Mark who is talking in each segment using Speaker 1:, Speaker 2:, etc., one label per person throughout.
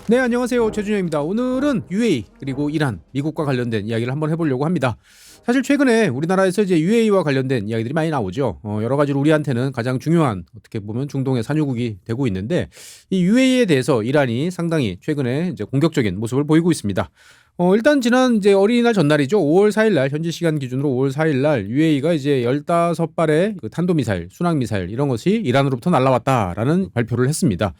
Speaker 1: 네, 안녕하세요. 최준영입니다. 오늘은 UAE 그리고 이란, 미국과 관련된 이야기를 한번 해보려고 합니다. 사실 최근에 우리나라에서 이제 UAE와 관련된 이야기들이 많이 나오죠. 여러 가지로 우리한테는 가장 중요한 어떻게 보면 중동의 산유국이 되고 있는데 이 UAE에 대해서 이란이 상당히 최근에 이제 공격적인 모습을 보이고 있습니다. 일단 지난 이제 어린이날 전날이죠. 5월 4일 날 현지 시간 기준으로 5월 4일 날 UAE가 이제 15발의 그 탄도미사일, 순항미사일 이런 것이 이란으로부터 날아왔다라는 발표를 했습니다.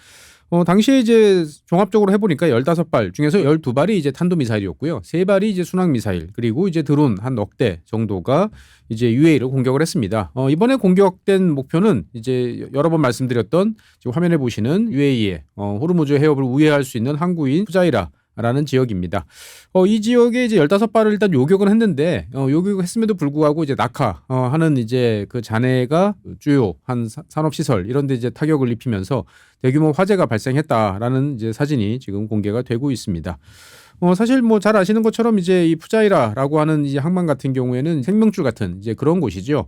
Speaker 1: 당시에 이제 종합적으로 해보니까 15발 중에서 12발이 이제 탄도미사일이었고요. 3발이 이제 순항미사일, 그리고 이제 드론 한 넉 대 정도가 이제 UAE를 공격을 했습니다. 이번에 공격된 목표는 이제 여러 번 말씀드렸던 지금 화면에 보시는 UAE의 호르무즈 해협을 우회할 수 있는 항구인 푸자이라 라는 지역입니다. 이 지역에 이제 15발을 일단 요격은 했는데, 요격했음에도 불구하고 이제 낙하, 하는 이제 그 잔해가 주요 한 산업시설 이런 데 이제 타격을 입히면서 대규모 화재가 발생했다라는 이제 사진이 지금 공개가 되고 있습니다. 사실 뭐 잘 아시는 것처럼 이제 이 푸자이라라고 하는 이 항만 같은 경우에는 생명줄 같은 이제 그런 곳이죠.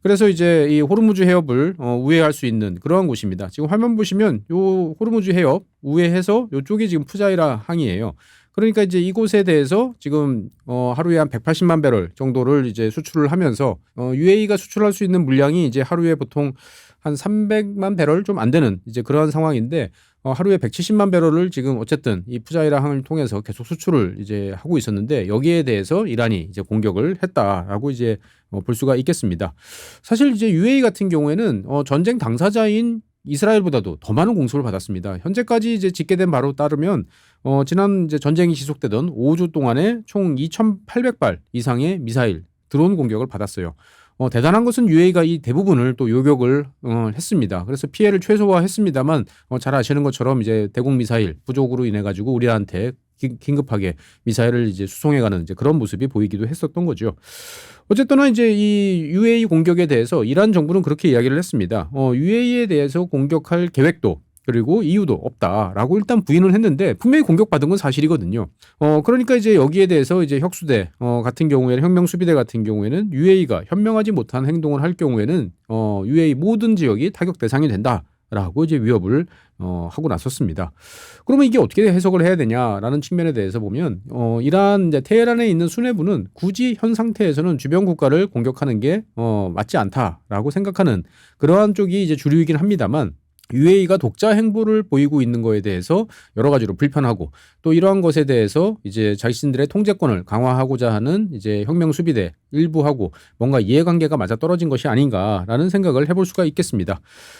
Speaker 1: 그래서 이제 이 호르무즈 해협을 우회할 수 있는 그러한 곳입니다. 지금 화면 보시면 요 호르무즈 해협 우회해서 요쪽이 지금 푸자이라 항이에요. 그러니까 이제 이곳에 대해서 지금 하루에 한 180만 배럴 정도를 이제 수출을 하면서 UAE가 수출할 수 있는 물량이 이제 하루에 보통 한 300만 배럴 좀 안 되는 이제 그러한 상황인데 하루에 170만 배럴을 지금 어쨌든 이 푸자이라 항을 통해서 계속 수출을 이제 하고 있었는데 여기에 대해서 이란이 이제 공격을 했다라고 이제 볼 수가 있겠습니다. 사실 이제 UAE 같은 경우에는 전쟁 당사자인 이스라엘보다도 더 많은 공습을 받았습니다. 현재까지 이제 집계된 바로 따르면 지난 이제 전쟁이 지속되던 5주 동안에 총 2,800발 이상의 미사일, 드론 공격을 받았어요. 대단한 것은 UAE가 이 대부분을 또 요격을 했습니다. 그래서 피해를 최소화했습니다만 잘 아시는 것처럼 이제 대공 미사일 부족으로 인해 가지고 우리한테 긴급하게 미사일을 이제 수송해가는 이제 그런 모습이 보이기도 했었던 거죠. 어쨌거나 이제 이 UAE 공격에 대해서 이란 정부는 그렇게 이야기를 했습니다. UAE에 대해서 공격할 계획도 그리고 이유도 없다라고 일단 부인을 했는데 분명히 공격받은 건 사실이거든요. 그러니까 이제 여기에 대해서 이제 혁수대 같은 경우에는 혁명수비대 같은 경우에는 UAE가 현명하지 못한 행동을 할 경우에는 UAE 모든 지역이 타격 대상이 된다라고 이제 위협을 하고 나섰습니다. 그러면 이게 어떻게 해석을 해야 되냐라는 측면에 대해서 보면 이란 이제 테헤란에 있는 수뇌부는 굳이 현 상태에서는 주변 국가를 공격하는 게 맞지 않다라고 생각하는 그러한 쪽이 이제 주류이긴 합니다만 UAE가 독자 행보를 보이고 있는 거에 대해서 여러 가지로 불편하고 또 이러한 것에 대해서 이제 자신들의 통제권을 강화하고자 하는 이제 혁명 수비대 일부하고 뭔가 이해관계가 맞아떨어진 것이 아닌가라는 생각을 해볼 수가 있겠습니다.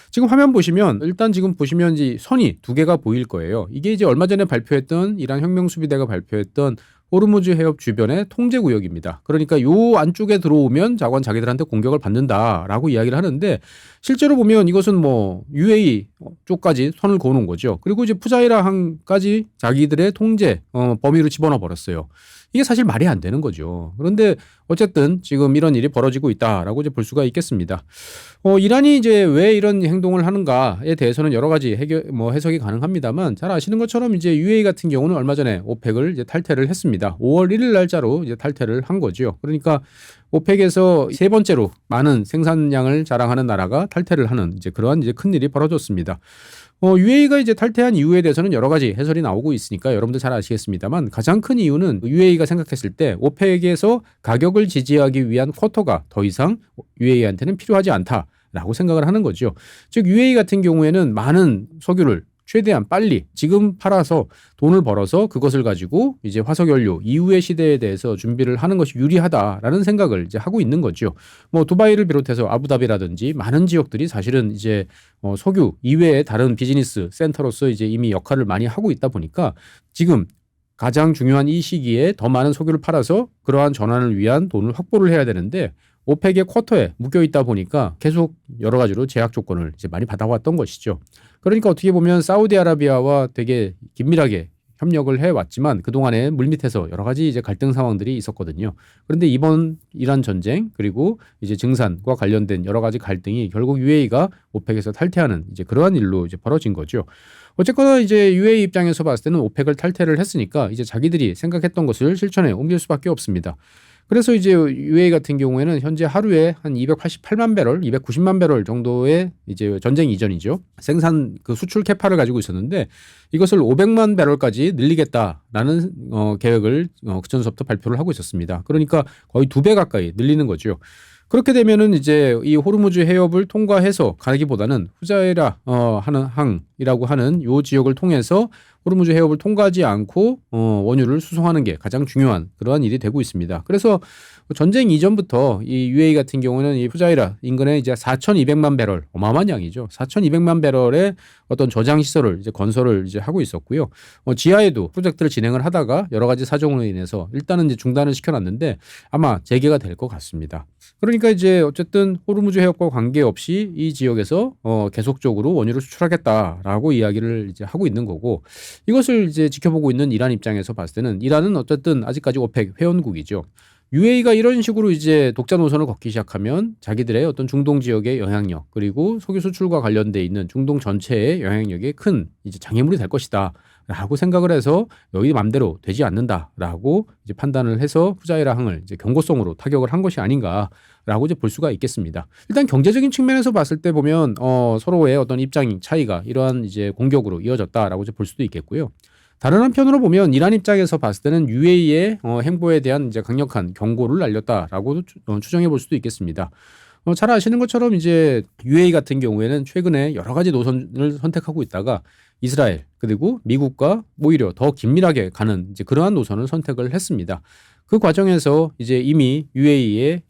Speaker 1: 지금 화면 보시면 일단 지금 보시면 이제 선이 두 개가 보일 거예요. 이게 이제 얼마 전에 발표했던 이란 혁명 수비대가 발표했던 호르무즈 해협 주변의 통제 구역입니다. 그러니까 요 안쪽에 들어오면 자기들한테 공격을 받는다라고 이야기를 하는데 실제로 보면 이것은 뭐 UAE 쪽까지 선을 그어놓은 거죠. 그리고 이제 푸자이라 항까지 자기들의 통제 범위로 집어넣어 버렸어요. 이게 사실 말이 안 되는 거죠. 그런데 어쨌든 지금 이런 일이 벌어지고 있다라고 이제 볼 수가 있겠습니다. 이란이 이제 왜 이런 행동을 하는가에 대해서는 여러 가지 해석이 가능합니다만 잘 아시는 것처럼 이제 UAE 같은 경우는 얼마 전에 오펙을 이제 탈퇴를 했습니다. 5월 1일 날짜로 이제 탈퇴를 한 거죠. 그러니까 오펙에서 세 번째로 많은 생산량을 자랑하는 나라가 탈퇴를 하는 이제 그러한 이제 큰 일이 벌어졌습니다. UAE가 이제 탈퇴한 이유에 대해서는 여러 가지 해설이 나오고 있으니까 여러분들 잘 아시겠습니다만 가장 큰 이유는 UAE가 생각했을 때 오펙에서 가격을 지지하기 위한 쿼터가 더 이상 UAE한테는 필요하지 않다라고 생각을 하는 거죠. 즉 UAE 같은 경우에는 많은 석유를 최대한 빨리 지금 팔아서 돈을 벌어서 그것을 가지고 이제 화석연료 이후의 시대에 대해서 준비를 하는 것이 유리하다라는 생각을 이제 하고 있는 거죠. 뭐 두바이를 비롯해서 아부다비라든지 많은 지역들이 사실은 이제 석유 이외의 다른 비즈니스 센터로서 이제 이미 역할을 많이 하고 있다 보니까 지금 가장 중요한 이 시기에 더 많은 석유를 팔아서 그러한 전환을 위한 돈을 확보를 해야 되는데 오펙의 쿼터에 묶여 있다 보니까 계속 여러 가지로 제약 조건을 이제 많이 받아왔던 것이죠. 그러니까 어떻게 보면 사우디아라비아와 되게 긴밀하게 협력을 해왔지만 그동안에 물밑에서 여러 가지 이제 갈등 상황들이 있었거든요. 그런데 이번 이란 전쟁 그리고 이제 증산과 관련된 여러 가지 갈등이 결국 UAE가 오펙에서 탈퇴하는 이제 그러한 일로 이제 벌어진 거죠. 어쨌거나 이제 UAE 입장에서 봤을 때는 오펙을 탈퇴를 했으니까 이제 자기들이 생각했던 것을 실천에 옮길 수밖에 없습니다. 그래서 이제 UAE 같은 경우에는 현재 하루에 한 288만 배럴, 290만 배럴 정도의 이제 전쟁 이전이죠. 생산 그 수출 캐파를 가지고 있었는데 이것을 500만 배럴까지 늘리겠다라는 계획을 그전서부터 발표를 하고 있었습니다. 그러니까 거의 2배 가까이 늘리는 거죠. 그렇게 되면은 이제 이 호르무즈 해협을 통과해서 가기보다는 후자이라 하는 항이라고 하는 요 지역을 통해서 호르무즈 해협을 통과하지 않고 원유를 수송하는 게 가장 중요한 그러한 일이 되고 있습니다. 그래서 전쟁 이전부터 이 UAE 같은 경우는 이 후자이라 인근에 이제 4,200만 배럴, 어마어마한 양이죠. 4,200만 배럴의 어떤 저장 시설을 이제 건설을 이제 하고 있었고요. 지하에도 프로젝트를 진행을 하다가 여러 가지 사정으로 인해서 일단은 이제 중단을 시켜놨는데 아마 재개가 될 것 같습니다. 그러니까 이제 어쨌든 호르무즈 해협과 관계없이 이 지역에서 계속적으로 원유를 수출하겠다라고 이야기를 이제 하고 있는 거고, 이것을 이제 지켜보고 있는 이란 입장에서 봤을 때는 이란은 어쨌든 아직까지 오펙 회원국이죠. UAE가 이런 식으로 이제 독자 노선을 걷기 시작하면 자기들의 어떤 중동 지역의 영향력, 그리고 석유 수출과 관련돼 있는 중동 전체의 영향력에 큰 이제 장애물이 될 것이다 라고 생각을 해서 여기 맘대로 되지 않는다라고 이제 판단을 해서 후자이라 항을 이제 경고성으로 타격을 한 것이 아닌가라고 이제 볼 수가 있겠습니다. 일단 경제적인 측면에서 봤을 때 보면 서로의 어떤 입장 차이가 이러한 이제 공격으로 이어졌다라고 이제 볼 수도 있겠고요. 다른 한편으로 보면 이란 입장에서 봤을 때는 UAE의 행보에 대한 이제 강력한 경고를 날렸다라고 추정해 볼 수도 있겠습니다. 잘 아시는 것처럼 이제 UAE 같은 경우에는 최근에 여러 가지 노선을 선택하고 있다가 이스라엘 그리고 미국과 오히려 더 긴밀하게 가는 이제 그러한 노선을 선택을 했습니다. 그 과정에서 이제 이미 UAE에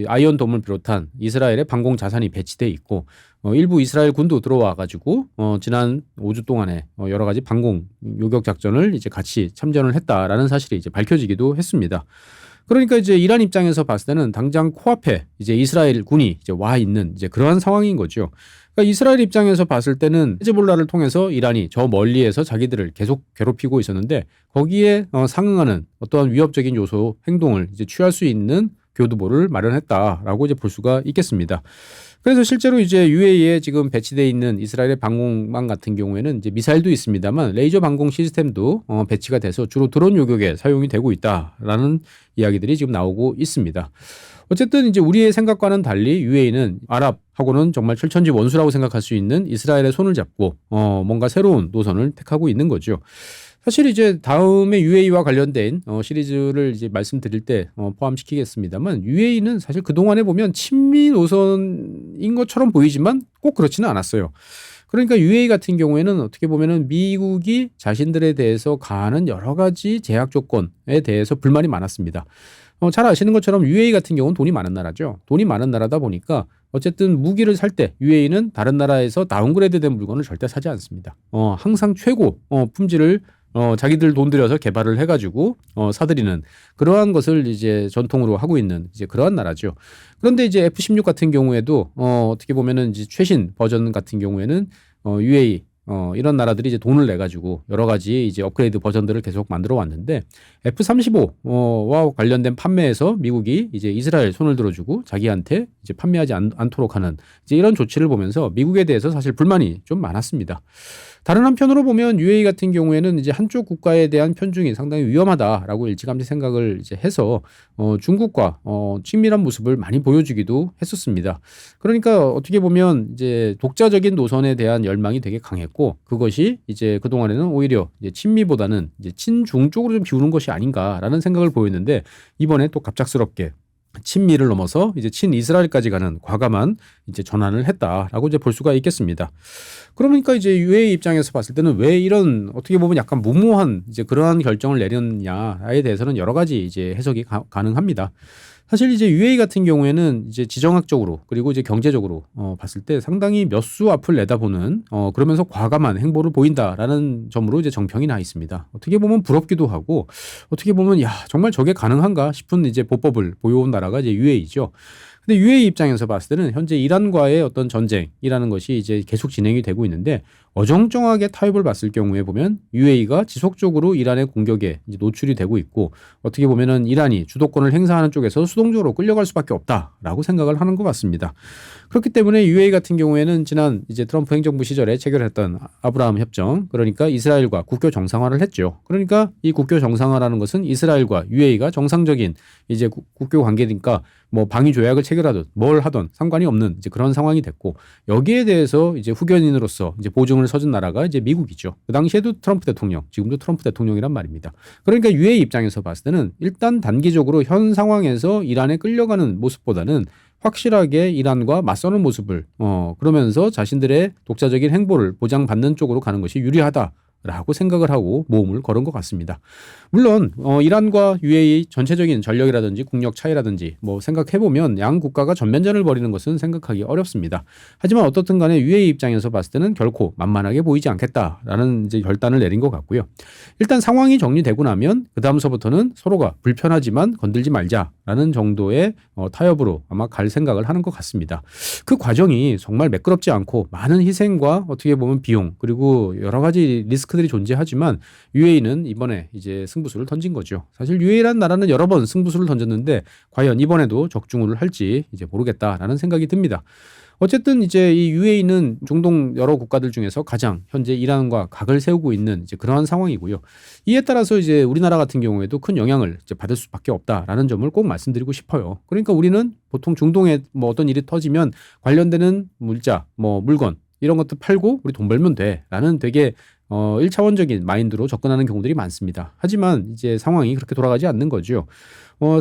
Speaker 1: 아이언돔을 비롯한 이스라엘의 방공 자산이 배치돼 있고 일부 이스라엘 군도 들어와 가지고 지난 5주 동안에 여러 가지 방공 요격 작전을 이제 같이 참전을 했다라는 사실이 이제 밝혀지기도 했습니다. 그러니까 이제 이란 입장에서 봤을 때는 당장 코앞에 이제 이스라엘 군이 이제 와 있는 이제 그러한 상황인 거죠. 그러니까 이스라엘 입장에서 봤을 때는 헤즈볼라를 통해서 이란이 저 멀리에서 자기들을 계속 괴롭히고 있었는데 거기에 상응하는 어떠한 위협적인 요소 행동을 이제 취할 수 있는 교두보를 마련했다라고 이제 볼 수가 있겠습니다. 그래서 실제로 이제 UAE에 지금 배치되어 있는 이스라엘의 방공망 같은 경우에는 이제 미사일도 있습니다만 레이저 방공 시스템도 배치가 돼서 주로 드론 요격에 사용이 되고 있다라는 이야기들이 지금 나오고 있습니다. 어쨌든 이제 우리의 생각과는 달리 UAE는 아랍하고는 정말 철천지 원수라고 생각할 수 있는 이스라엘의 손을 잡고 뭔가 새로운 노선을 택하고 있는 거죠. 사실 이제 다음에 UAE와 관련된 시리즈를 이제 말씀드릴 때 포함시키겠습니다만 UAE는 사실 그동안에 보면 친미 노선인 것처럼 보이지만 꼭 그렇지는 않았어요. 그러니까 UAE 같은 경우에는 어떻게 보면은 미국이 자신들에 대해서 가하는 여러 가지 제약 조건에 대해서 불만이 많았습니다. 잘 아시는 것처럼 UAE 같은 경우는 돈이 많은 나라죠. 돈이 많은 나라다 보니까 어쨌든 무기를 살 때 UAE는 다른 나라에서 다운그레이드된 물건을 절대 사지 않습니다. 항상 최고 품질을 자기들 돈 들여서 개발을 해가지고 사들이는 그러한 것을 이제 전통으로 하고 있는 이제 그러한 나라죠. 그런데 이제 F-16 같은 경우에도 어떻게 보면은 이제 최신 버전 같은 경우에는 UAE 이런 나라들이 이제 돈을 내 가지고 여러 가지 이제 업그레이드 버전들을 계속 만들어 왔는데 F-35와 관련된 판매에서 미국이 이제 이스라엘 손을 들어주고 자기한테 이제 판매하지 않도록 하는 이제 이런 조치를 보면서 미국에 대해서 사실 불만이 좀 많았습니다. 다른 한편으로 보면 UAE 같은 경우에는 이제 한쪽 국가에 대한 편중이 상당히 위험하다라고 일찌감치 생각을 이제 해서 중국과 친밀한 모습을 많이 보여주기도 했었습니다. 그러니까 어떻게 보면 이제 독자적인 노선에 대한 열망이 되게 강했고 그것이 이제 그동안에는 오히려 이제 친미보다는 이제 친중 쪽으로 좀 기우는 것이 아닌가라는 생각을 보였는데 이번에 또 갑작스럽게 친미를 넘어서 이제 친이스라엘까지 가는 과감한 이제 전환을 했다라고 이제 볼 수가 있겠습니다. 그러니까 이제 UAE 입장에서 봤을 때는 왜 이런 어떻게 보면 약간 무모한 이제 그러한 결정을 내렸냐에 대해서는 여러 가지 이제 해석이 가능합니다. 사실 이제 UAE 같은 경우에는 이제 지정학적으로 그리고 이제 경제적으로 봤을 때 상당히 몇 수 앞을 내다보는 그러면서 과감한 행보를 보인다라는 점으로 이제 정평이 나 있습니다. 어떻게 보면 부럽기도 하고 어떻게 보면 야 정말 저게 가능한가 싶은 이제 보법을 보여온 나라가 이제 UAE죠. 근데 UAE 입장에서 봤을 때는 현재 이란과의 어떤 전쟁이라는 것이 이제 계속 진행이 되고 있는데 어정쩡하게 타협을 봤을 경우에 보면 UAE가 지속적으로 이란의 공격에 이제 노출이 되고 있고 어떻게 보면은 이란이 주도권을 행사하는 쪽에서 수동적으로 끌려갈 수밖에 없다라고 생각을 하는 것 같습니다. 그렇기 때문에 UAE 같은 경우에는 지난 이제 트럼프 행정부 시절에 체결했던 아브라함 협정, 그러니까 이스라엘과 국교 정상화를 했죠. 그러니까 이 국교 정상화라는 것은 이스라엘과 UAE가 정상적인 이제 국교 관계니까 뭐 방위 조약을 체결하든 뭘 하든 상관이 없는 이제 그런 상황이 됐고, 여기에 대해서 이제 후견인으로서 이제 보증을 서준 나라가 이제 미국이죠. 그 당시에도 트럼프 대통령, 지금도 트럼프 대통령이란 말입니다. 그러니까 UAE 입장에서 봤을 때는 일단 단기적으로 현 상황에서 이란에 끌려가는 모습보다는 확실하게 이란과 맞서는 모습을 그러면서 자신들의 독자적인 행보를 보장받는 쪽으로 가는 것이 유리하다라고 생각을 하고 모험을 걸은 것 같습니다. 물론 이란과 UAE 전체적인 전력이라든지 국력 차이라든지 뭐 생각해보면 양 국가가 전면전을 벌이는 것은 생각하기 어렵습니다. 하지만 어떻든 간에 UAE 입장에서 봤을 때는 결코 만만하게 보이지 않겠다라는 이제 결단을 내린 것 같고요. 일단 상황이 정리되고 나면 그 다음서부터는 서로가 불편하지만 건들지 말자라는 정도의 타협으로 아마 갈 생각을 하는 것 같습니다. 그 과정이 정말 매끄럽지 않고 많은 희생과 어떻게 보면 비용 그리고 여러 가지 리스크들이 존재하지만 UAE는 이번에 이제 승부수를 던진 거죠. 사실 UAE라는 나라는 여러 번 승부수를 던졌는데 과연 이번에도 적중을 할지 이제 모르겠다라는 생각이 듭니다. 어쨌든 이제 이 UAE는 중동 여러 국가들 중에서 가장 현재 이란과 각을 세우고 있는 이제 그러한 상황이고요. 이에 따라서 이제 우리나라 같은 경우에도 큰 영향을 이제 받을 수밖에 없다라는 점을 꼭 말씀드리고 싶어요. 그러니까 우리는 보통 중동에 뭐 어떤 일이 터지면 관련되는 물자, 뭐 물건 이런 것도 팔고 우리 돈 벌면 돼라는 되게 1차원적인 마인드로 접근하는 경우들이 많습니다. 하지만 이제 상황이 그렇게 돌아가지 않는 거죠.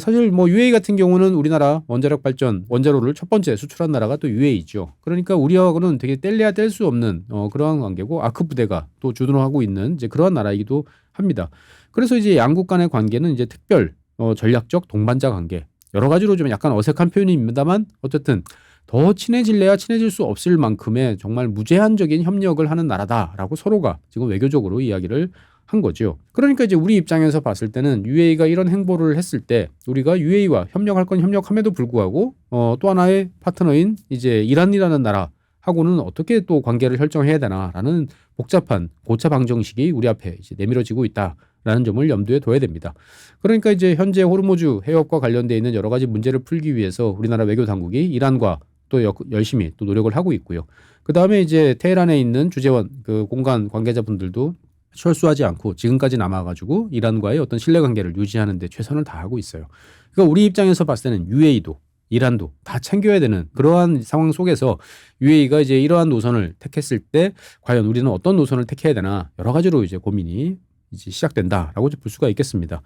Speaker 1: 사실 뭐 UAE 같은 경우는 우리나라 원자력 발전 원자로를 첫 번째 수출한 나라가 또 UAE죠. 그러니까 우리하고는 되게 뗄래야 뗄 수 없는 그러한 관계고 아크 부대가 또 주둔하고 있는 이제 그러한 나라이기도 합니다. 그래서 이제 양국 간의 관계는 이제 특별 전략적 동반자 관계, 여러 가지로 좀 약간 어색한 표현입니다만 어쨌든 더 친해질래야 친해질 수 없을 만큼의 정말 무제한적인 협력을 하는 나라다라고 서로가 지금 외교적으로 이야기를 한 거죠. 그러니까 이제 우리 입장에서 봤을 때는 UAE가 이런 행보를 했을 때 우리가 UAE와 협력할 건 협력함에도 불구하고 또 하나의 파트너인 이제 이란이라는 나라하고는 어떻게 또 관계를 설정해야 되나라는 복잡한 고차 방정식이 우리 앞에 이제 내밀어지고 있다라는 점을 염두에 둬야 됩니다. 그러니까 이제 현재 호르무즈 해협과 관련돼 있는 여러 가지 문제를 풀기 위해서 우리나라 외교 당국이 이란과 또 열심히 또 노력을 하고 있고요. 그 다음에 이제 테헤란에 있는 주재원 그 공간 관계자분들도 철수하지 않고 지금까지 남아가지고 이란과의 어떤 신뢰관계를 유지하는 데 최선을 다하고 있어요. 그러니까 우리 입장에서 봤을 때는 UAE도 이란도 다 챙겨야 되는 그러한 상황 속에서 UAE가 이제 이러한 노선을 택했을 때 과연 우리는 어떤 노선을 택해야 되나 여러 가지로 이제 고민이 이제 시작된다라고 볼 수가 있겠습니다.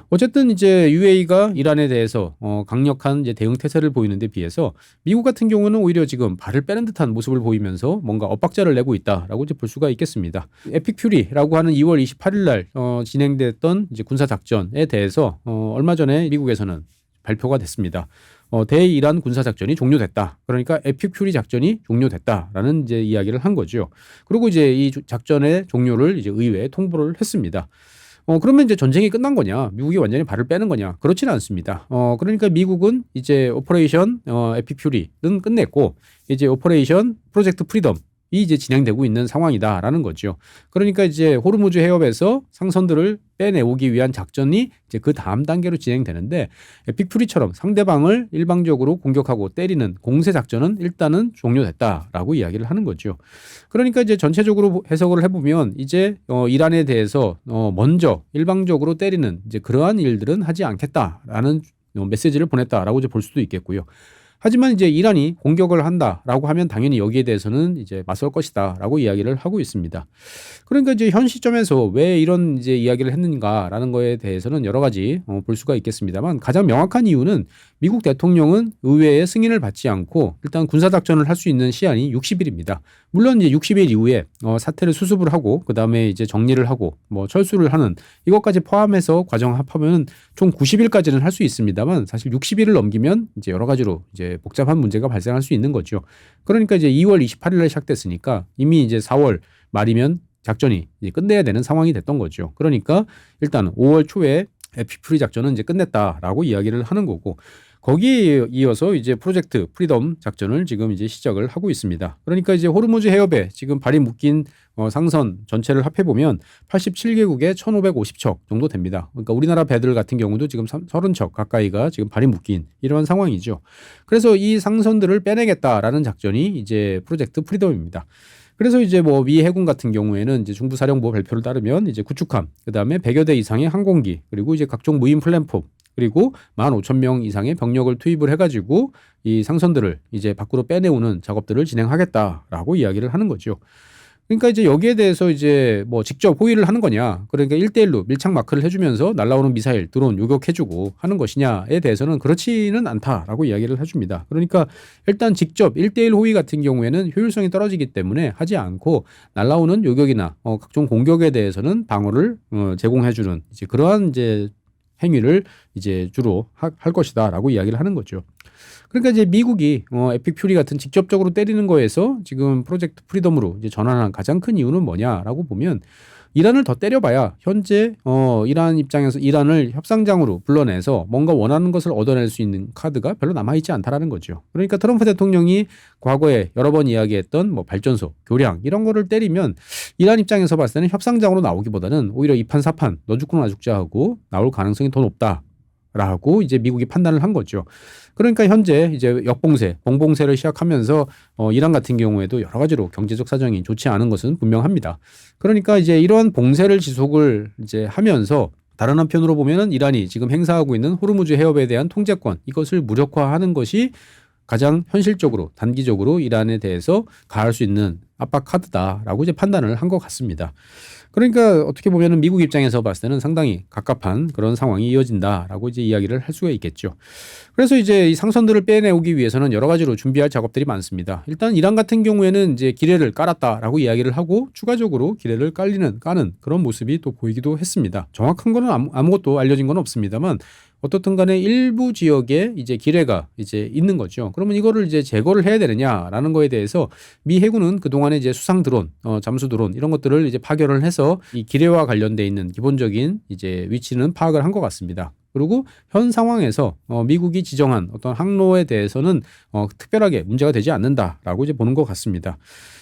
Speaker 1: 어쨌든 이제 UAE가 이란에 대해서 강력한 이제 대응 태세를 보이는 데 비해서 미국 같은 경우는 오히려 지금 발을 빼는 듯한 모습을 보이면서 뭔가 엇박자를 내고 있다라고 이제 볼 수가 있겠습니다. 에픽 퓨리라고 하는 2월 28일 날 진행됐던 이제 군사 작전에 대해서 얼마 전에 미국에서는 발표가 됐습니다. 대이란 군사작전이 종료됐다. 그러니까 에픽 퓨리 작전이 종료됐다라는 이제 이야기를 한 거죠. 그리고 이제 이 작전의 종료를 이제 의회에 통보를 했습니다. 그러면 이제 전쟁이 끝난 거냐? 미국이 완전히 발을 빼는 거냐? 그렇지는 않습니다. 그러니까 미국은 이제 오퍼레이션 에픽 퓨리는 끝냈고 이제 오퍼레이션 프로젝트 프리덤 이 이제 진행되고 있는 상황이다라는 거죠. 그러니까 이제 호르무즈 해협에서 상선들을 빼내오기 위한 작전이 이제 그 다음 단계로 진행되는데 에픽 퓨리처럼 상대방을 일방적으로 공격하고 때리는 공세 작전은 일단은 종료됐다라고 이야기를 하는 거죠. 그러니까 이제 전체적으로 해석을 해보면 이제 이란에 대해서 먼저 일방적으로 때리는 이제 그러한 일들은 하지 않겠다라는 메시지를 보냈다라고 이제 볼 수도 있겠고요. 하지만 이제 이란이 공격을 한다라고 하면 당연히 여기에 대해서는 이제 맞설 것이다라고 이야기를 하고 있습니다. 그러니까 이제 현 시점에서 왜 이런 이제 이야기를 했는가라는 거에 대해서는 여러 가지 볼 수가 있겠습니다만 가장 명확한 이유는 미국 대통령은 의회의 승인을 받지 않고 일단 군사작전을 할 수 있는 시한이 60일입니다. 물론 이제 60일 이후에 사태를 수습을 하고 그 다음에 이제 정리를 하고 뭐 철수를 하는 이것까지 포함해서 과정 합하면 총 90일까지는 할 수 있습니다만 사실 60일을 넘기면 이제 여러 가지로 이제 복잡한 문제가 발생할 수 있는 거죠. 그러니까 이제 2월 28일에 시작됐으니까 이미 이제 4월 말이면 작전이 이제 끝내야 되는 상황이 됐던 거죠. 그러니까 일단 5월 초에 에픽 퓨리 작전은 이제 끝냈다라고 이야기를 하는 거고 거기에 이어서 이제 프로젝트 프리덤 작전을 지금 이제 시작을 하고 있습니다. 그러니까 이제 호르무즈 해협에 지금 발이 묶인 상선 전체를 합해 보면 87개국에 1,550척 정도 됩니다. 그러니까 우리나라 배들 같은 경우도 지금 30척 가까이가 지금 발이 묶인 이러한 상황이죠. 그래서 이 상선들을 빼내겠다라는 작전이 이제 프로젝트 프리덤입니다. 그래서 이제 뭐 미 해군 같은 경우에는 이제 중부사령부 발표를 따르면 이제 구축함, 그다음에 100여 대 이상의 항공기, 그리고 이제 각종 무인 플랫폼, 그리고 15,000명 이상의 병력을 투입을 해가지고 이 상선들을 이제 밖으로 빼내오는 작업들을 진행하겠다라고 이야기를 하는 거죠. 그러니까 이제 여기에 대해서 이제 뭐 직접 호의를 하는 거냐, 그러니까 1대1로 밀착 마크를 해주면서 날아오는 미사일, 드론 요격해주고 하는 것이냐에 대해서는 그렇지는 않다라고 이야기를 해줍니다. 그러니까 일단 직접 1대1 호의 같은 경우에는 효율성이 떨어지기 때문에 하지 않고 날아오는 요격이나 각종 공격에 대해서는 방어를 제공해주는 이제 그러한 이제 행위를 이제 주로 할 것이다라고 이야기를 하는 거죠. 그러니까 이제 미국이 에픽 퓨리 같은 직접적으로 때리는 거에서 지금 프로젝트 프리덤으로 이제 전환한 가장 큰 이유는 뭐냐라고 보면 이란을 더 때려봐야 현재 이란 입장에서 이란을 협상장으로 불러내서 뭔가 원하는 것을 얻어낼 수 있는 카드가 별로 남아있지 않다라는 거죠. 그러니까 트럼프 대통령이 과거에 여러 번 이야기했던 뭐 발전소, 교량 이런 거를 때리면 이란 입장에서 봤을 때는 협상장으로 나오기보다는 오히려 이판사판 너 죽고 나 죽자 하고 나올 가능성이 더 높다라고 이제 미국이 판단을 한 거죠. 그러니까 현재 이제 역봉쇄, 봉봉쇄를 시작하면서 이란 같은 경우에도 여러 가지로 경제적 사정이 좋지 않은 것은 분명합니다. 그러니까 이제 이러한 봉쇄를 지속을 이제 하면서 다른 한편으로 보면은 이란이 지금 행사하고 있는 호르무즈 해협에 대한 통제권 이것을 무력화하는 것이 가장 현실적으로 단기적으로 이란에 대해서 가할 수 있는 압박 카드다라고 이제 판단을 한 것 같습니다. 그러니까 어떻게 보면은 미국 입장에서 봤을 때는 상당히 갑갑한 그런 상황이 이어진다라고 이제 이야기를 할 수가 있겠죠. 그래서 이제 이 상선들을 빼내오기 위해서는 여러 가지로 준비할 작업들이 많습니다. 일단 이란 같은 경우에는 이제 기뢰를 깔았다라고 이야기를 하고 추가적으로 기뢰를 까는 그런 모습이 또 보이기도 했습니다. 정확한 거는 아무것도 알려진 건 없습니다만 어떻든 간에 일부 지역에 이제 기뢰가 이제 있는 거죠. 그러면 이거를 이제 제거를 해야 되느냐라는 거에 대해서 미 해군은 그동안에 이제 수상 드론, 잠수 드론 이런 것들을 이제 파견을 해서 이 기뢰와 관련돼 있는 기본적인 이제 위치는 파악을 한 것 같습니다. 그리고 현 상황에서 미국이 지정한 어떤 항로에 대해서는 특별하게 문제가 되지 않는다라고 이제 보는 것 같습니다.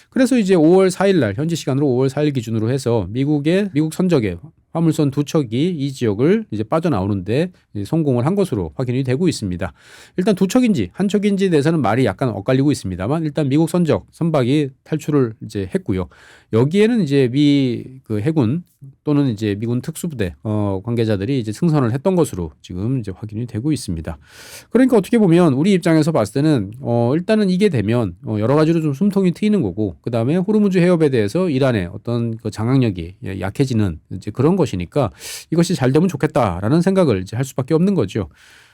Speaker 1: 그래서 이제 5월 4일 날 현지 시간으로 5월 4일 기준으로 해서 미국 선적의 화물선 2척이 이 지역을 이제 빠져나오는데 성공을 한 것으로 확인이 되고 있습니다. 일단 2척인지 1척인지에 대해서는 말이 약간 엇갈리고 있습니다만 일단 미국 선박이 탈출을 이제 했고요. 여기에는 이제 그 해군 또는 이제 미군 특수부대 관계자들이 이제 승선을 했던 것으로 지금 이제 확인이 되고 있습니다. 그러니까 어떻게 보면 우리 입장에서 봤을 때는 일단은 이게 되면 여러 가지로 좀 숨통이 트이는 거고 그 다음에 호르무즈 해협에 대해서 이란의 어떤 그 장악력이 약해지는 이제 그런 것이니까 이것이 잘 되면 좋겠다라는 생각을 이제 할 수밖에 없는 거죠.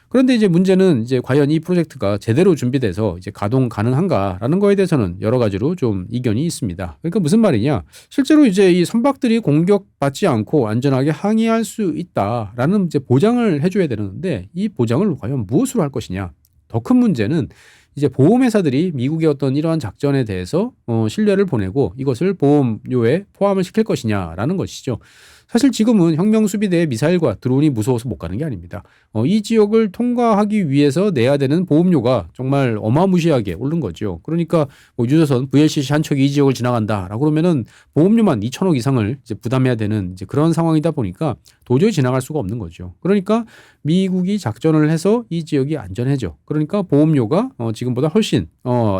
Speaker 1: 그런데 이제 문제는 이제 과연 이 프로젝트가 제대로 준비돼서 이제 가동 가능한가라는 거에 대해서는 여러 가지로 좀 이견이 있습니다. 그러니까 무슨 말이냐? 실제로 이제 이 선박들이 공격받지 않고 안전하게 항해할 수 있다라는 이제 보장을 해줘야 되는데 이 보장을 과연 무엇으로 할 것이냐? 더 큰 문제는 이제 보험회사들이 미국의 어떤 이러한 작전에 대해서 신뢰를 보내고 이것을 보험료에 포함을 시킬 것이냐라는 것이죠. 사실 지금은 혁명수비대의 미사일과 드론이 무서워서 못 가는 게 아닙니다. 이 지역을 통과하기 위해서 내야 되는 보험료가 정말 어마무시하게 오른 거죠. 그러니까 뭐 유조선 VLCC 한 척이 이 지역을 지나간다라고 그러면은 보험료만 2천억 이상을 이제 부담해야 되는 이제 그런 상황이다 보니까 도저히 지나갈 수가 없는 거죠. 그러니까 미국이 작전을 해서 이 지역이 안전해져. 그러니까 보험료가 지금보다 훨씬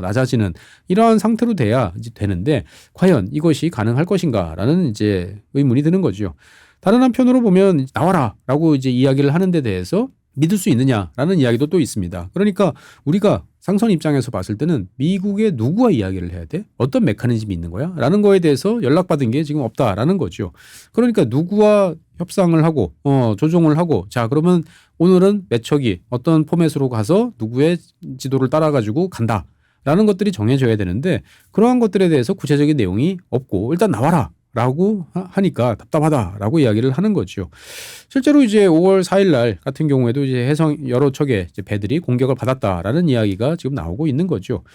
Speaker 1: 낮아지는 이러한 상태로 돼야 이제 되는데 과연 이것이 가능할 것인가라는 이제 의문이 드는 거죠. 다른 한편으로 보면 나와라라고 이제 이야기를 하는 데 대해서 믿을 수 있느냐라는 이야기도 또 있습니다. 그러니까 우리가 상선 입장에서 봤을 때는 미국의 누구와 이야기를 해야 돼? 어떤 메커니즘이 있는 거야? 라는 거에 대해서 연락받은 게 지금 없다라는 거죠. 그러니까 누구와 협상을 하고 조종을 하고 자 그러면 오늘은 몇 척이 어떤 포맷으로 가서 누구의 지도를 따라가지고 간다. 라는 것들이 정해져야 되는데 그러한 것들에 대해서 구체적인 내용이 없고 일단 나와라. 라고 하니까 답답하다라고 이야기를 하는 거죠. 실제로 이제 5월 4일 날 같은 경우에도 이제 해성 여러 척의 이제 배들이 공격을 받았다라는 이야기가 지금 나오고 있는 거죠.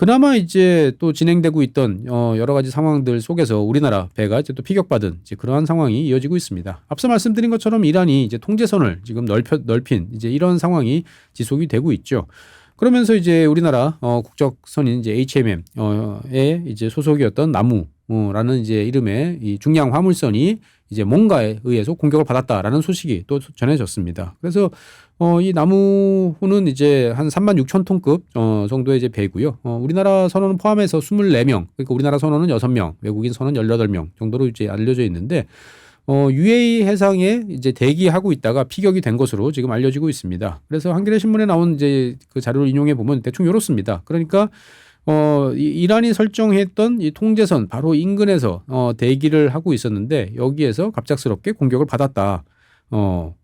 Speaker 1: 그나마 이제 또 진행되고 있던 여러 가지 상황들 속에서 우리나라 배가 이제 또 피격받은 이제 그러한 상황이 이어지고 있습니다. 앞서 말씀드린 것처럼 이란이 이제 통제선을 지금 넓힌 이제 이런 상황이 지속이 되고 있죠. 그러면서 이제 우리나라 국적선인 이제 HMM에 이제 소속이었던 나무라는 이제 이름의 이 중량 화물선이 이제 뭔가에 의해서 공격을 받았다라는 소식이 또 전해졌습니다. 그래서 이 나무호는 이제 한 36,000톤급 정도의 이제 배고요. 우리나라 선원은 포함해서 24명, 그러니까 우리나라 선원은 6명, 외국인 선원 18명 정도로 이제 알려져 있는데 UAE 해상에 이제 대기하고 있다가 피격이 된 것으로 지금 알려지고 있습니다. 그래서 한겨레 신문에 나온 이제 그 자료를 인용해 보면 대충 이렇습니다. 그러니까 이란이 설정했던 이 통제선 바로 인근에서 대기를 하고 있었는데 여기에서 갑작스럽게 공격을 받았다.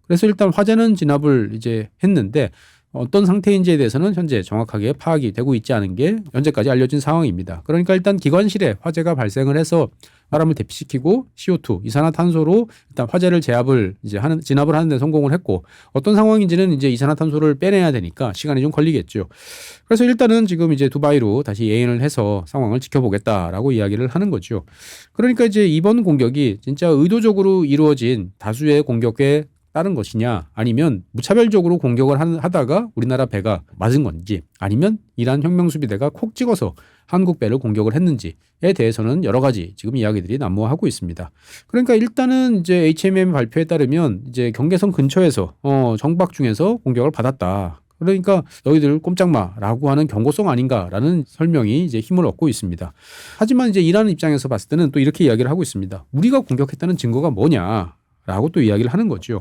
Speaker 1: 그래서 일단 화재는 진압을 이제 했는데 어떤 상태인지에 대해서는 현재 정확하게 파악이 되고 있지 않은 게 현재까지 알려진 상황입니다. 그러니까 일단 기관실에 화재가 발생을 해서 바람을 대피시키고 CO2 이산화탄소로 일단 화재를 진압을 하는 데 성공을 했고 어떤 상황인지는 이제 이산화탄소를 빼내야 되니까 시간이 좀 걸리겠죠. 그래서 일단은 지금 이제 두바이로 다시 예인을 해서 상황을 지켜보겠다라고 이야기를 하는 거죠. 그러니까 이제 이번 공격이 진짜 의도적으로 이루어진 다수의 공격에 따른 것이냐 아니면 무차별적으로 공격을 하다가 우리나라 배가 맞은 건지 아니면 이란 혁명수비대가 콕 찍어서 한국 배를 공격을 했는지에 대해서는 여러 가지 지금 이야기들이 난무하고 있습니다. 그러니까 일단은 이제 HMM 발표에 따르면 이제 경계선 근처에서 정박 중에서 공격을 받았다. 그러니까 너희들 꼼짝마라고 하는 경고성 아닌가라는 설명이 이제 힘을 얻고 있습니다. 하지만 이제 이란 입장에서 봤을 때는 또 이렇게 이야기를 하고 있습니다. 우리가 공격했다는 증거가 뭐냐? 라고 또 이야기를 하는 거죠.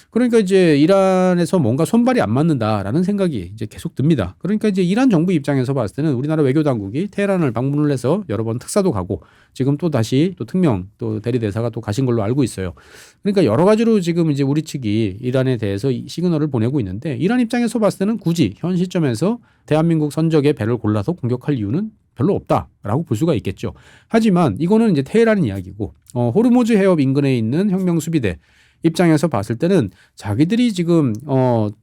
Speaker 1: 그러니까 이제 이란에서 뭔가 손발이 안 맞는다라는 생각이 이제 계속 듭니다. 그러니까 이제 이란 정부 입장에서 봤을 때는 우리나라 외교 당국이 테헤란을 방문을 해서 여러 번 특사도 가고 지금 또 다시 또 특명 또 대리대사가 또 가신 걸로 알고 있어요. 그러니까 여러 가지로 지금 이제 우리 측이 이란에 대해서 시그널을 보내고 있는데 이란 입장에서 봤을 때는 굳이 현 시점에서 대한민국 선적의 배를 골라서 공격할 이유는 별로 없다라고 볼 수가 있겠죠. 하지만 이거는 이제 테헤란 이야기고 호르무즈 해협 인근에 있는 혁명수비대 입장에서 봤을 때는 자기들이 지금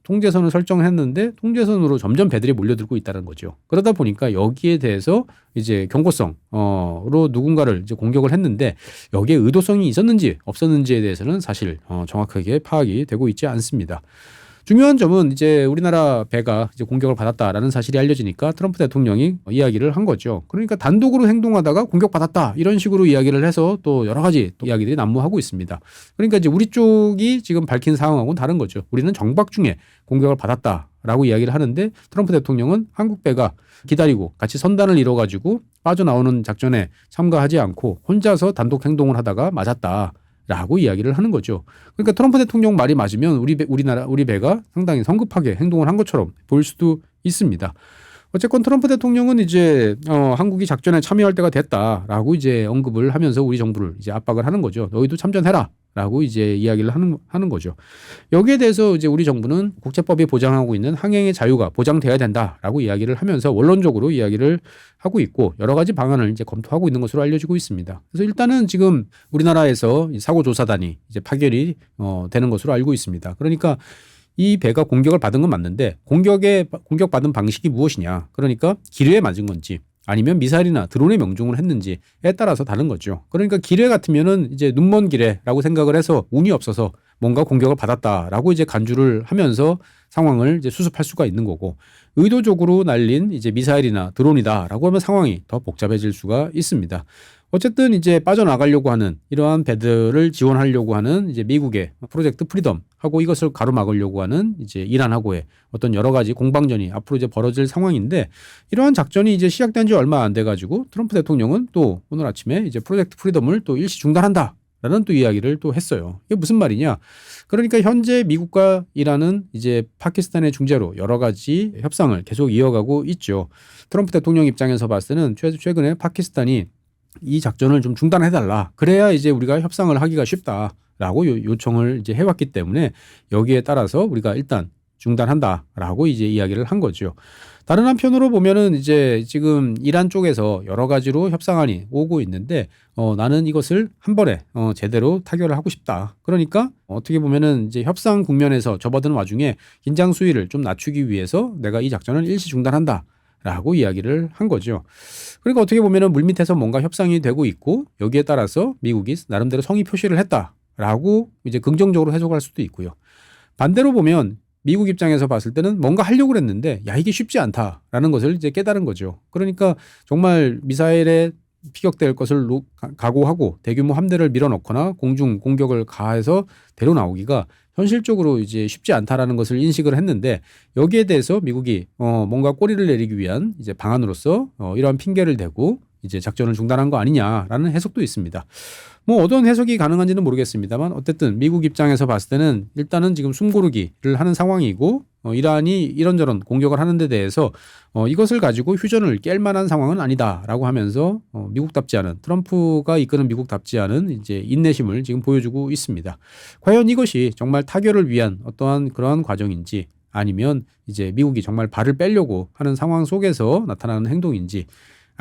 Speaker 1: 통제선을 설정했는데 통제선으로 점점 배들이 몰려들고 있다는 거죠. 그러다 보니까 여기에 대해서 이제 경고성으로 누군가를 이제 공격을 했는데 여기에 의도성이 있었는지 없었는지에 대해서는 사실 정확하게 파악이 되고 있지 않습니다. 중요한 점은 이제 우리나라 배가 이제 공격을 받았다라는 사실이 알려지니까 트럼프 대통령이 이야기를 한 거죠. 그러니까 단독으로 행동하다가 공격받았다 이런 식으로 이야기를 해서 또 여러 가지 또 이야기들이 난무하고 있습니다. 그러니까 이제 우리 쪽이 지금 밝힌 상황하고는 다른 거죠. 우리는 정박 중에 공격을 받았다라고 이야기를 하는데 트럼프 대통령은 한국 배가 기다리고 같이 선단을 이뤄가지고 빠져나오는 작전에 참가하지 않고 혼자서 단독 행동을 하다가 맞았다. 라고 이야기를 하는 거죠. 그러니까 트럼프 대통령 말이 맞으면 우리 배가 상당히 성급하게 행동을 한 것처럼 보일 수도 있습니다. 어쨌건 트럼프 대통령은 이제 한국이 작전에 참여할 때가 됐다라고 이제 언급을 하면서 우리 정부를 이제 압박을 하는 거죠. 너희도 참전해라. 라고 이제 이야기를 하는 거죠. 여기에 대해서 이제 우리 정부는 국제법이 보장하고 있는 항행의 자유가 보장돼야 된다라고 이야기를 하면서 원론적으로 이야기를 하고 있고 여러 가지 방안을 이제 검토하고 있는 것으로 알려지고 있습니다. 그래서 일단은 지금 우리나라에서 사고조사단이 이제 파견이 되는 것으로 알고 있습니다. 그러니까 이 배가 공격을 받은 건 맞는데 공격받은 방식이 무엇이냐. 그러니까 기뢰에 맞은 건지 아니면 미사일이나 드론의 명중을 했는지에 따라서 다른 거죠. 그러니까 기뢰 같으면은 이제 눈먼 기뢰라고 생각을 해서 운이 없어서 뭔가 공격을 받았다라고 이제 간주를 하면서 상황을 이제 수습할 수가 있는 거고 의도적으로 날린 이제 미사일이나 드론이다라고 하면 상황이 더 복잡해질 수가 있습니다. 어쨌든 이제 빠져나가려고 하는 이러한 배들을 지원하려고 하는 이제 미국의 프로젝트 프리덤 하고 이것을 가로막으려고 하는 이제 이란하고의 어떤 여러 가지 공방전이 앞으로 이제 벌어질 상황인데 이러한 작전이 이제 시작된 지 얼마 안 돼 가지고 트럼프 대통령은 또 오늘 아침에 이제 프로젝트 프리덤을 또 일시 중단한다. 라는 또 이야기를 또 했어요. 이게 무슨 말이냐? 그러니까 현재 미국과 이란은 이제 파키스탄의 중재로 여러 가지 협상을 계속 이어가고 있죠. 트럼프 대통령 입장에서 봤을 때는 최근에 파키스탄이 이 작전을 좀 중단해달라. 그래야 이제 우리가 협상을 하기가 쉽다라고 요청을 이제 해왔기 때문에 여기에 따라서 우리가 일단 중단한다라고 이제 이야기를 한 거죠. 다른 한편으로 보면은 이제 지금 이란 쪽에서 여러 가지로 협상안이 오고 있는데 나는 이것을 한 번에 제대로 타결을 하고 싶다. 그러니까 어떻게 보면은 이제 협상 국면에서 접어드는 와중에 긴장 수위를 좀 낮추기 위해서 내가 이 작전을 일시 중단한다. 라고 이야기를 한 거죠. 그러니까 어떻게 보면은 물밑에서 뭔가 협상이 되고 있고 여기에 따라서 미국이 나름대로 성의 표시를 했다라고 이제 긍정적으로 해석할 수도 있고요. 반대로 보면 미국 입장에서 봤을 때는 뭔가 하려고 그랬는데 야 이게 쉽지 않다라는 것을 이제 깨달은 거죠. 그러니까 정말 미사일에 피격될 것을 각오하고 대규모 함대를 밀어넣거나 공중 공격을 가해서 데려 나오기가 현실적으로 이제 쉽지 않다라는 것을 인식을 했는데 여기에 대해서 미국이 뭔가 꼬리를 내리기 위한 이제 방안으로서 이러한 핑계를 대고 이제 작전을 중단한 거 아니냐라는 해석도 있습니다. 뭐 어떤 해석이 가능한지는 모르겠습니다만 어쨌든 미국 입장에서 봤을 때는 일단은 지금 숨고르기를 하는 상황이고 이란이 이런저런 공격을 하는 데 대해서 이것을 가지고 휴전을 깰 만한 상황은 아니다라고 하면서 미국답지 않은 트럼프가 이끄는 미국답지 않은 이제 인내심을 지금 보여주고 있습니다. 과연 이것이 정말 타결을 위한 어떠한 그러한 과정인지 아니면 이제 미국이 정말 발을 빼려고 하는 상황 속에서 나타나는 행동인지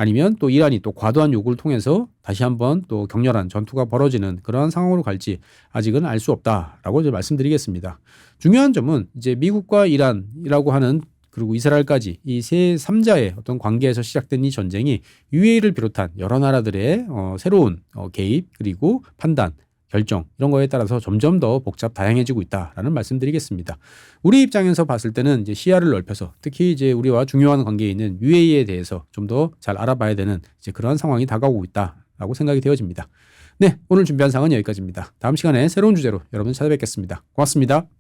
Speaker 1: 아니면 또 이란이 또 과도한 요구를 통해서 다시 한번 또 격렬한 전투가 벌어지는 그러한 상황으로 갈지 아직은 알 수 없다라고 이제 말씀드리겠습니다. 중요한 점은 이제 미국과 이란이라고 하는 그리고 이스라엘까지 이 세 3자의 어떤 관계에서 시작된 이 전쟁이 UAE를 비롯한 여러 나라들의 새로운 개입 그리고 판단 결정 이런 거에 따라서 점점 더 복잡 다양해지고 있다라는 말씀드리겠습니다. 우리 입장에서 봤을 때는 이제 시야를 넓혀서 특히 이제 우리와 중요한 관계에 있는 UAE에 대해서 좀 더 잘 알아봐야 되는 이제 그러한 상황이 다가오고 있다라고 생각이 되어집니다. 네, 오늘 준비한 사항은 여기까지입니다. 다음 시간에 새로운 주제로 여러분 찾아뵙겠습니다. 고맙습니다.